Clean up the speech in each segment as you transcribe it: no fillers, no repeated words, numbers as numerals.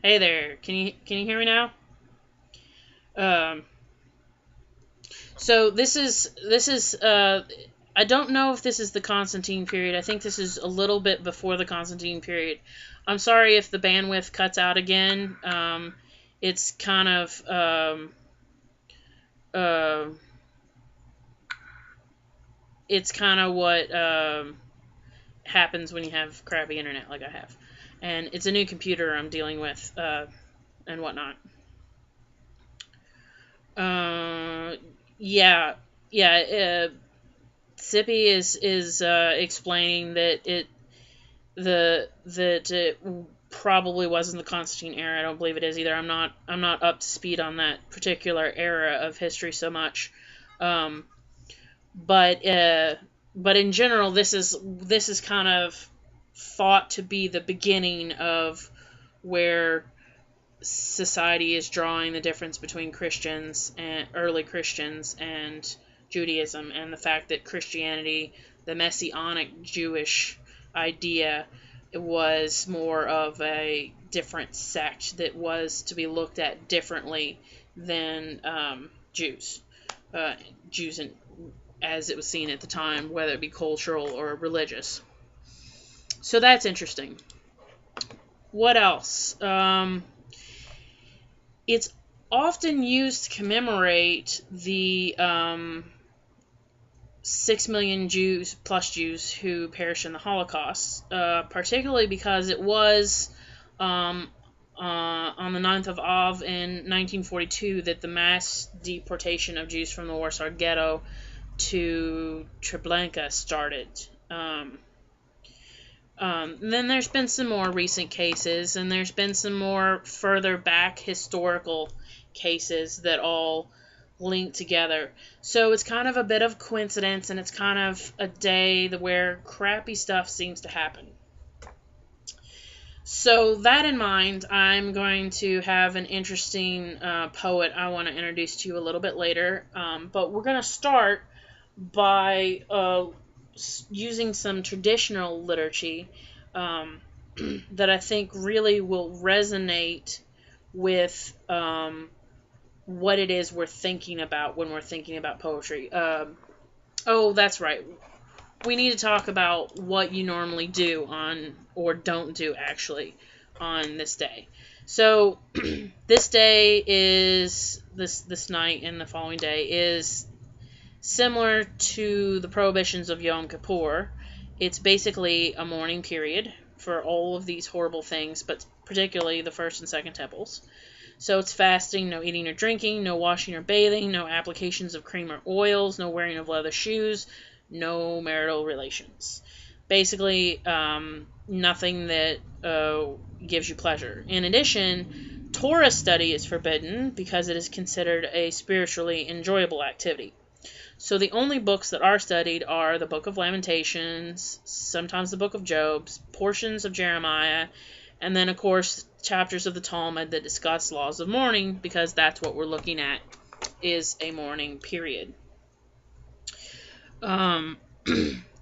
Hey there. Can you hear me now? Um, so this is I don't know if this is the Constantine period. I think this is a little bit before the Constantine period. I'm sorry if the bandwidth cuts out again. It's kind of uh, it's kind of what happens when you have crappy internet like I have, and it's a new computer I'm dealing with and whatnot. Uh, yeah, yeah. Sippy is explaining that it probably wasn't the Constantine era. I don't believe it is either. I'm not up to speed on that particular era of history so much, um, but but in general, this is kind of thought to be the beginning of where society is drawing the difference between Christians and early Christians and Judaism, and the fact that Christianity, the messianic Jewish idea, was more of a different sect that was to be looked at differently than Jews. Jews as it was seen at the time, whether it be cultural or religious. So that's interesting. What else? It's often used to commemorate the 6 million Jews who perished in the Holocaust, particularly because it was on the 9th of Av in 1942 that the mass deportation of Jews from the Warsaw Ghetto to Treblinka started. Then there's been some more recent cases, and there's been some more further back historical cases that all link together. So it's kind of a bit of coincidence, and it's kind of a day where crappy stuff seems to happen. So that in mind, I'm going to have an interesting poet I want to introduce to you a little bit later. But we're going to start by using some traditional liturgy that I think really will resonate with what it is we're thinking about when we're thinking about poetry. Oh, that's right. We need to talk about what you normally do or don't do actually on this day. So this day is this night and the following day is similar to the prohibitions of Yom Kippur. It's basically a mourning period for all of these horrible things, but particularly the first and second temples. So it's fasting, no eating or drinking, no washing or bathing, no applications of cream or oils, no wearing of leather shoes, no marital relations. Basically, nothing that gives you pleasure. In addition, Torah study is forbidden because it is considered a spiritually enjoyable activity. So the only books that are studied are the Book of Lamentations, sometimes the Book of Job, portions of Jeremiah, and then, of course, chapters of the Talmud that discuss laws of mourning, because that's what we're looking at, is a mourning period.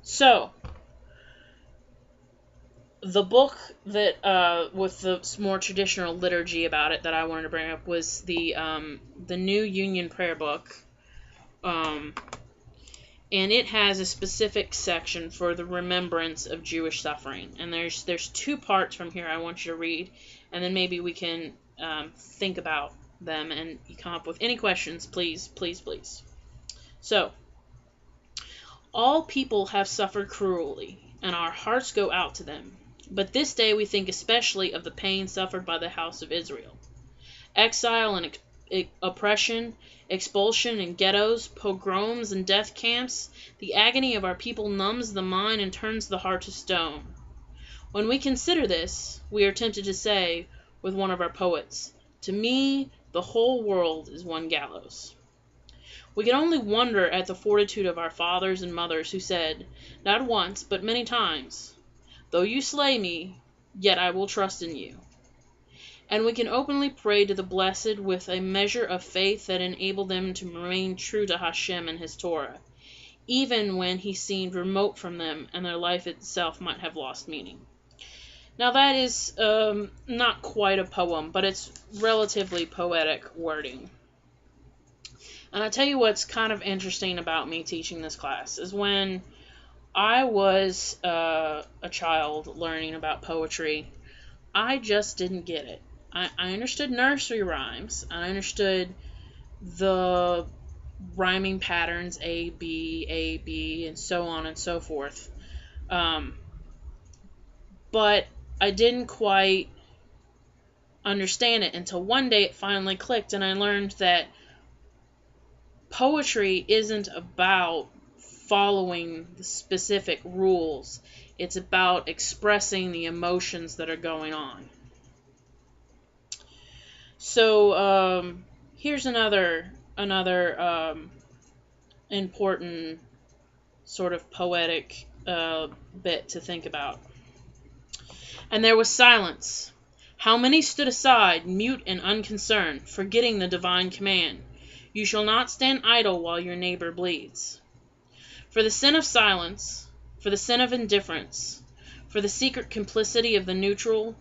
So, the book that, with the more traditional liturgy about it that I wanted to bring up was the New Union Prayer Book. And it has a specific section for the remembrance of Jewish suffering. And there's two parts from here I want you to read, and then maybe we can think about them, and you come up with any questions, please, please, please. So, all people have suffered cruelly, and our hearts go out to them. But this day we think especially of the pain suffered by the house of Israel. Exile and oppression, expulsion in ghettos, pogroms and death camps, the agony of our people numbs the mind and turns the heart to stone. When we consider this, we are tempted to say, with one of our poets, "To me, the whole world is one gallows." We can only wonder at the fortitude of our fathers and mothers who said, not once, but many times, "Though you slay me, yet I will trust in you." And we can openly pray to the Blessed with a measure of faith that enabled them to remain true to Hashem and His Torah, even when He seemed remote from them and their life itself might have lost meaning. Now that is not quite a poem, but it's relatively poetic wording. And I tell you what's kind of interesting about me teaching this class is when I was a child learning about poetry, I just didn't get it. I understood nursery rhymes. I understood the rhyming patterns A, B, and so on and so forth. But I didn't quite understand it until one day it finally clicked, and I learned that poetry isn't about following the specific rules. It's about expressing the emotions that are going on. So here's another important sort of poetic bit to think about. And there was silence. How many stood aside, mute and unconcerned, forgetting the divine command, "You shall not stand idle while your neighbor bleeds." For the sin of silence, for the sin of indifference, for the secret complicity of the neutral,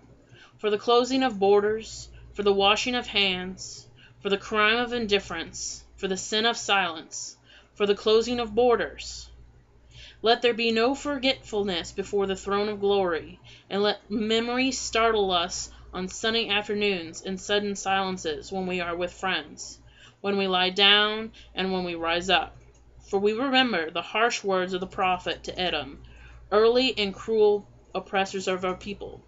for the closing of borders, for the washing of hands, for the crime of indifference, for the sin of silence, for the closing of borders, let there be no forgetfulness before the throne of glory, and let memory startle us on sunny afternoons in sudden silences when we are with friends, when we lie down and when we rise up. For we remember the harsh words of the prophet to Edom, early and cruel oppressors of our people.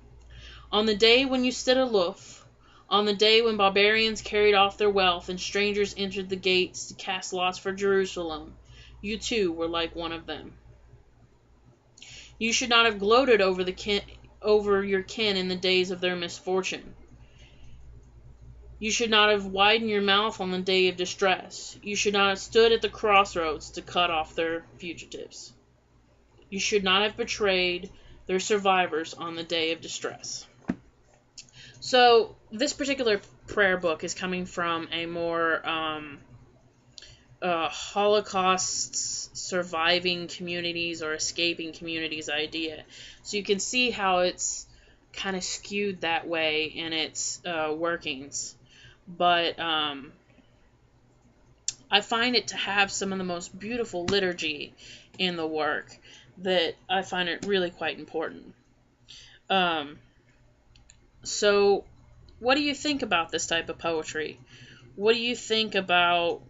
On the day when you stood aloof, on the day when barbarians carried off their wealth and strangers entered the gates to cast lots for Jerusalem, you too were like one of them. You should not have gloated over your kin in the days of their misfortune. You should not have widened your mouth on the day of distress. You should not have stood at the crossroads to cut off their fugitives. You should not have betrayed their survivors on the day of distress. So, this particular prayer book is coming from a more Holocaust surviving communities or escaping communities idea. So you can see how it's kind of skewed that way in its workings. But I find it to have some of the most beautiful liturgy in the work that I find it really quite important. So what do you think about this type of poetry? What do you think about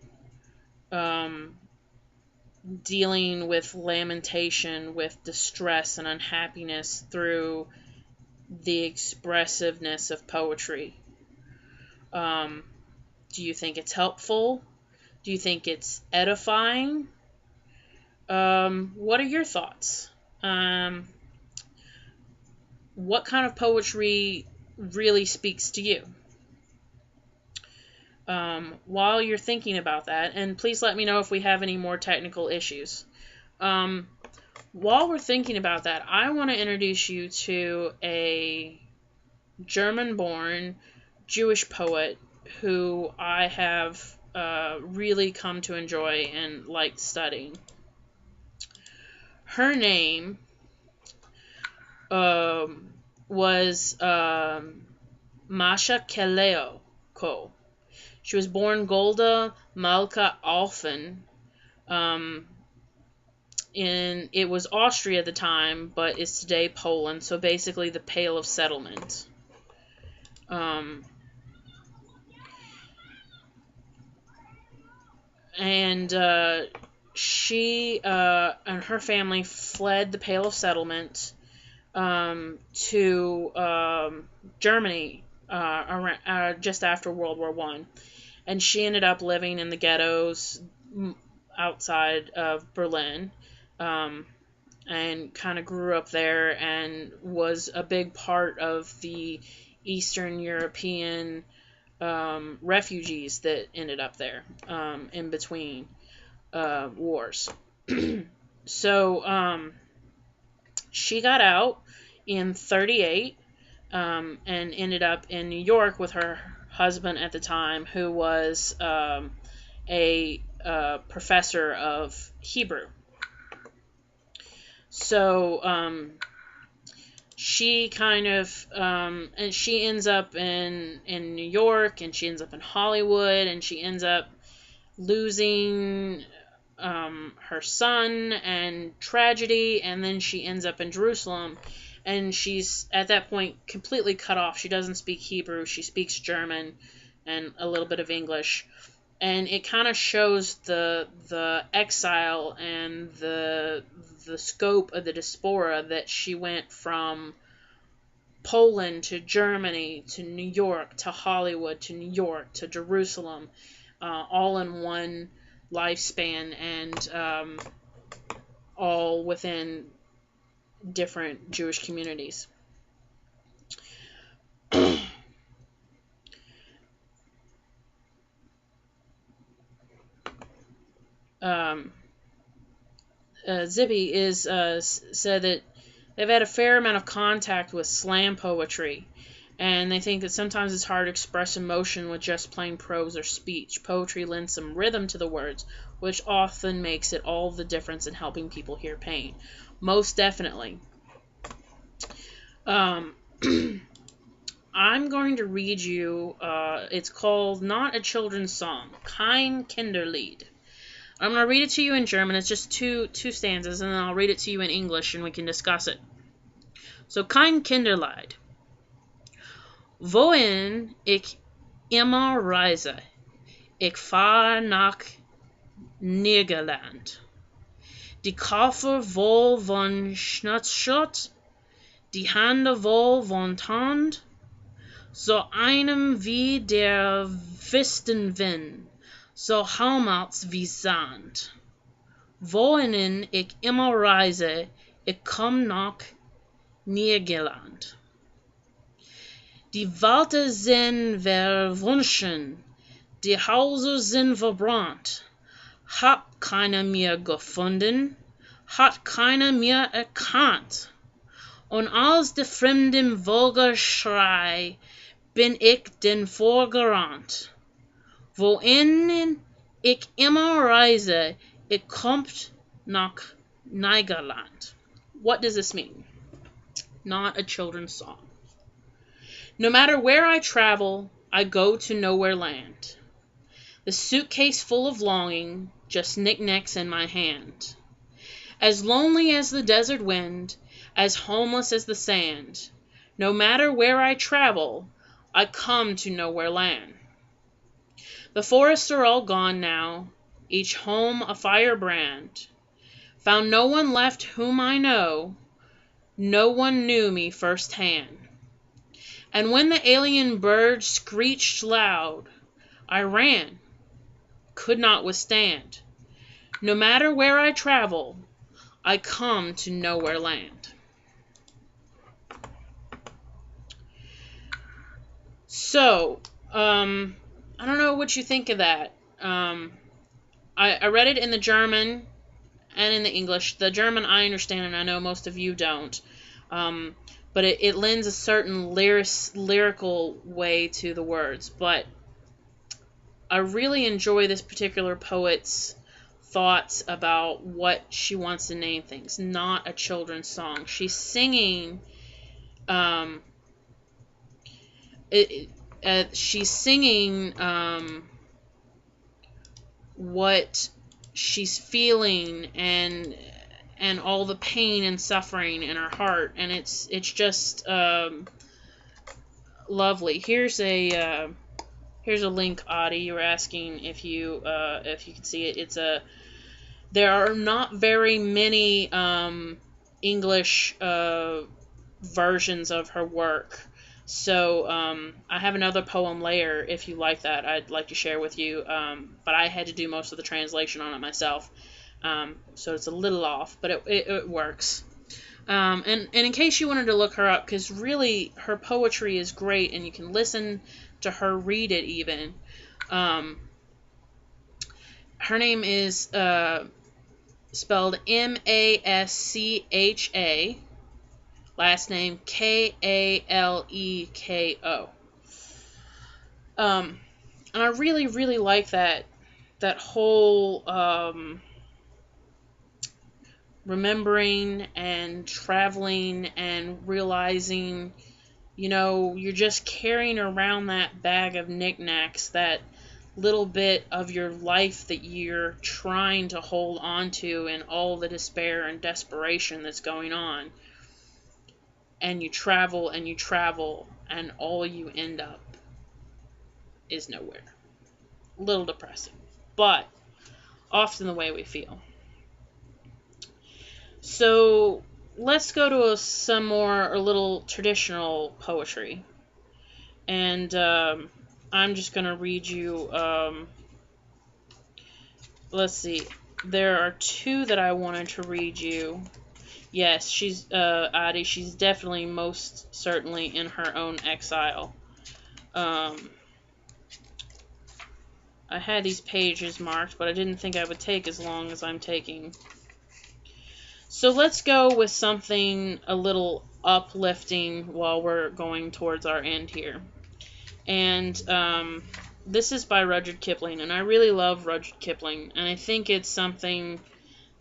dealing with lamentation, with distress and unhappiness through the expressiveness of poetry? Do you think it's helpful? Do you think it's edifying? What are your thoughts? What kind of poetry really speaks to you? While you're thinking about that, and please let me know if we have any more technical issues. While we're thinking about that, I want to introduce you to a German-born Jewish poet who I have really come to enjoy and liked studying. Her name was Masha Kaleo. She was born Golda Malka Alphen. It was Austria at the time, but it's today Poland, so basically the Pale of Settlement. She and her family fled the Pale of Settlement to Germany just after World War I. And she ended up living in the ghettos outside of Berlin, and kind of grew up there and was a big part of the Eastern European refugees that ended up there in between wars. So she got out in 1938 and ended up in New York with her husband at the time, who was a professor of Hebrew. So she kind of and she ends up in New York, and she ends up in Hollywood, and she ends up losing her son and tragedy, and then she ends up in Jerusalem, and she's at that point completely cut off. She doesn't speak Hebrew, she speaks German and a little bit of English, and it kind of shows the exile and the scope of the diaspora, that she went from Poland to Germany to New York to Hollywood to New York to Jerusalem, all in one lifespan, and all within different Jewish communities. Zibby said that they've had a fair amount of contact with slam poetry, and they think that sometimes it's hard to express emotion with just plain prose or speech. Poetry lends some rhythm to the words, which often makes it all the difference in helping people hear pain. Most definitely. I'm going to read you, it's called Not a Children's Song, Kein Kinderlied. I'm going to read it to you in German. It's just two stanzas, and then I'll read it to you in English, and we can discuss it. So, Kein Kinderlied. Wohin ich immer reise, ich fahre nach Nederland. Die Koffer wohl von Schnatzschott, die Hände wohl von Tand, so einem wie der Westenwind, so Helmholtz wie Sand. Wohin ich immer reise, ich komm nach Nederland. Die Wälder sind verwunschen, die Häuser sind verbrannt. Hat keiner mir gefunden, hat keiner mir erkannt. Und als der fremden Vogel schrei, bin ich den vorgerannt. Wohin ich immer reise, ich kommt nach Nederland. What does this mean? Not a children's song. No matter where I travel, I go to nowhere land. The suitcase full of longing, just knickknacks in my hand. As lonely as the desert wind, as homeless as the sand. No matter where I travel, I come to nowhere land. The forests are all gone now, each home a firebrand. Found no one left whom I know, no one knew me firsthand. And when the alien bird screeched loud, I ran, could not withstand. No matter where I travel, I come to nowhere land. So, I don't know what you think of that. I read it in the German and in the English. The German I understand, and I know most of you don't. But it lends a certain lyrical way to the words. But I really enjoy this particular poet's thoughts about what she wants to name things. Not a children's song. She's singing. She's singing what she's feeling and all the pain and suffering in her heart, and it's just lovely. Here's a link, Audie. You were asking if you can see it. There are not very many English versions of her work. So I have another poem later, if you like that, I'd like to share with you. But I had to do most of the translation on it myself. So it's a little off, but it works. And in case you wanted to look her up, because really her poetry is great, and you can listen to her read it even. Her name is spelled Mascha. Last name Kaleko. And I really, really like that whole remembering and traveling and realizing, you're just carrying around that bag of knickknacks, that little bit of your life that you're trying to hold on to in all the despair and desperation that's going on. And you travel and you travel, and all you end up is nowhere. A little depressing, but often the way we feel. So let's go to a little traditional poetry. And I'm just going to read you, let's see, there are two that I wanted to read you. Yes, she's, Adi, she's definitely most certainly in her own exile. I had these pages marked, but I didn't think I would take as long as I'm taking. So let's go with something a little uplifting while we're going towards our end here. And this is by Rudyard Kipling, and I really love Rudyard Kipling, and I think it's something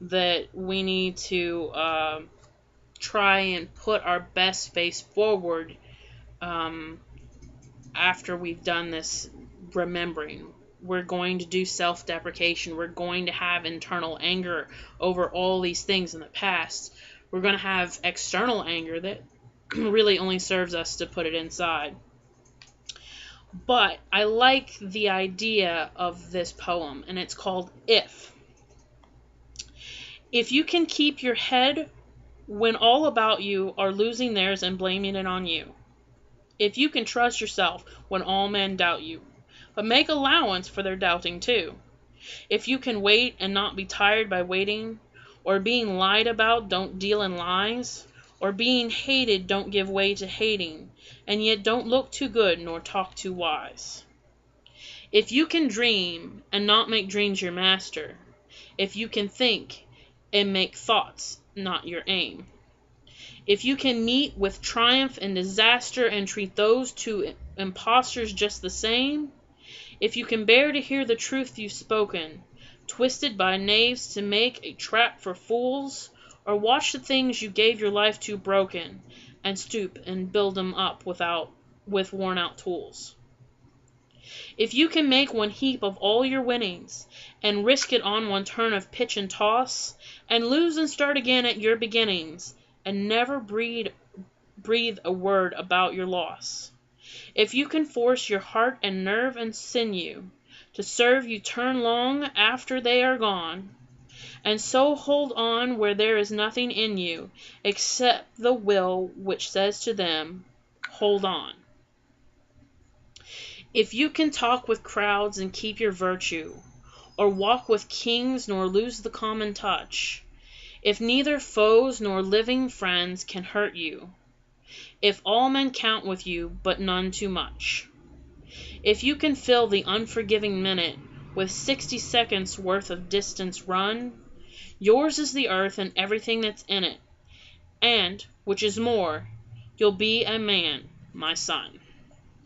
that we need to try and put our best face forward after we've done this remembering. We're going to do self-deprecation. We're going to have internal anger over all these things in the past. We're going to have external anger that really only serves us to put it inside. But I like the idea of this poem, and it's called If. If you can keep your head when all about you are losing theirs and blaming it on you. If you can trust yourself when all men doubt you, but make allowance for their doubting too. If you can wait and not be tired by waiting, or being lied about, don't deal in lies, or being hated, don't give way to hating, and yet don't look too good nor talk too wise. If you can dream and not make dreams your master, if you can think and make thoughts not your aim, if you can meet with triumph and disaster and treat those two impostors just the same, if you can bear to hear the truth you've spoken, twisted by knaves to make a trap for fools, or watch the things you gave your life to broken, and stoop and build them up with worn-out tools. If you can make one heap of all your winnings, and risk it on one turn of pitch and toss, and lose and start again at your beginnings, and never breathe a word about your loss. If you can force your heart and nerve and sinew to serve you turn long after they are gone, and so hold on where there is nothing in you except the will which says to them, hold on. If you can talk with crowds and keep your virtue, or walk with kings nor lose the common touch, if neither foes nor living friends can hurt you, if all men count with you but none too much, if you can fill the unforgiving minute with 60 seconds worth of distance run, yours is the earth and everything that's in it, and, which is more, you'll be a man, my son.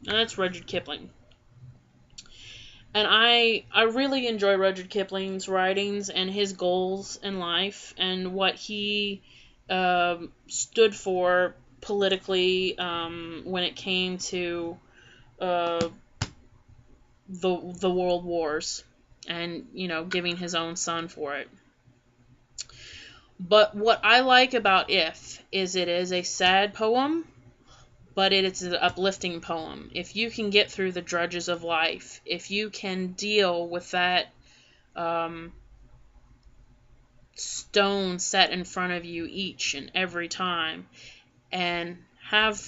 And that's Rudyard Kipling. And I really enjoy Rudyard Kipling's writings and his goals in life and what he stood for politically when it came to the world wars and, giving his own son for it. But what I like about If is it is a sad poem, but it's an uplifting poem. If you can get through the drudges of life, if you can deal with that stone set in front of you each and every time, and have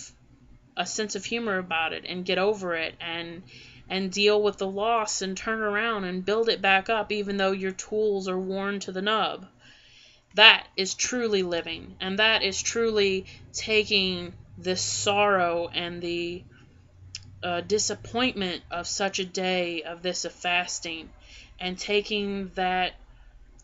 a sense of humor about it, and get over it, and deal with the loss, and turn around and build it back up, even though your tools are worn to the nub, that is truly living, and that is truly taking this sorrow and the disappointment of such a day of this of fasting, and taking that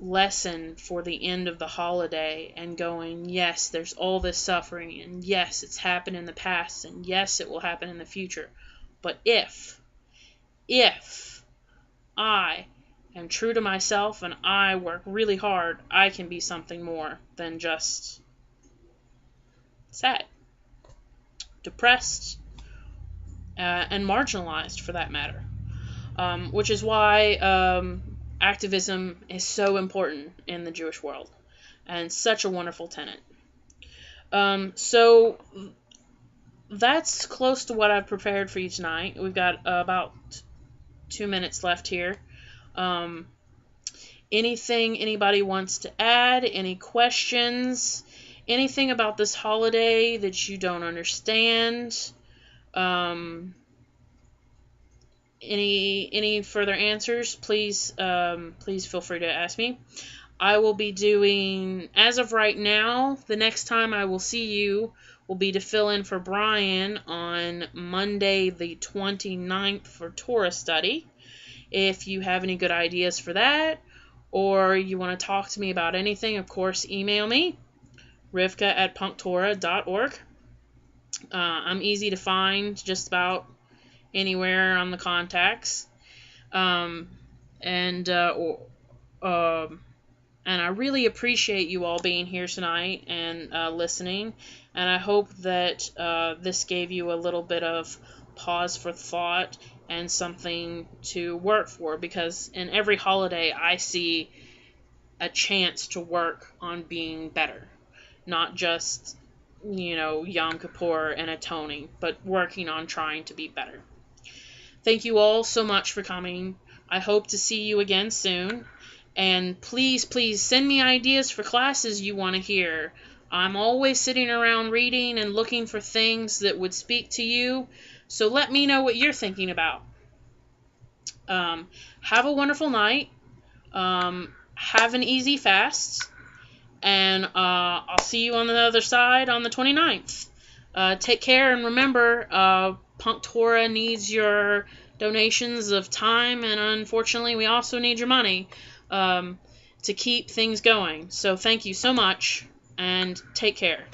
lesson for the end of the holiday and going, yes, there's all this suffering, and yes, it's happened in the past, and yes, it will happen in the future, but if I am true to myself and I work really hard, I can be something more than just sad, depressed, and marginalized for that matter. Which is why activism is so important in the Jewish world and such a wonderful tenet. So that's close to what I've prepared for you tonight. We've got about 2 minutes left here. Anything anybody wants to add? Any questions? Anything about this holiday that you don't understand? Any further answers? Please feel free to ask me. I will be doing, as of right now, the next time I will see you will be to fill in for Brian on Monday the 29th for Torah study. If you have any good ideas for that, or you want to talk to me about anything, of course, email me, Rivka@PunkTorah.org. I'm easy to find just about anywhere on the contacts. And I really appreciate you all being here tonight and listening. And I hope that this gave you a little bit of pause for thought and something to work for. Because in every holiday, I see a chance to work on being better. Not just, Yom Kippur and atoning, but working on trying to be better. Thank you all so much for coming. I hope to see you again soon. And please send me ideas for classes you want to hear. I'm always sitting around reading and looking for things that would speak to you. So let me know what you're thinking about. Have a wonderful night. Have an easy fast. And I'll see you on the other side on the 29th. Take care, and remember, PunkTorah needs your donations of time, and unfortunately, we also need your money to keep things going. So thank you so much, and take care.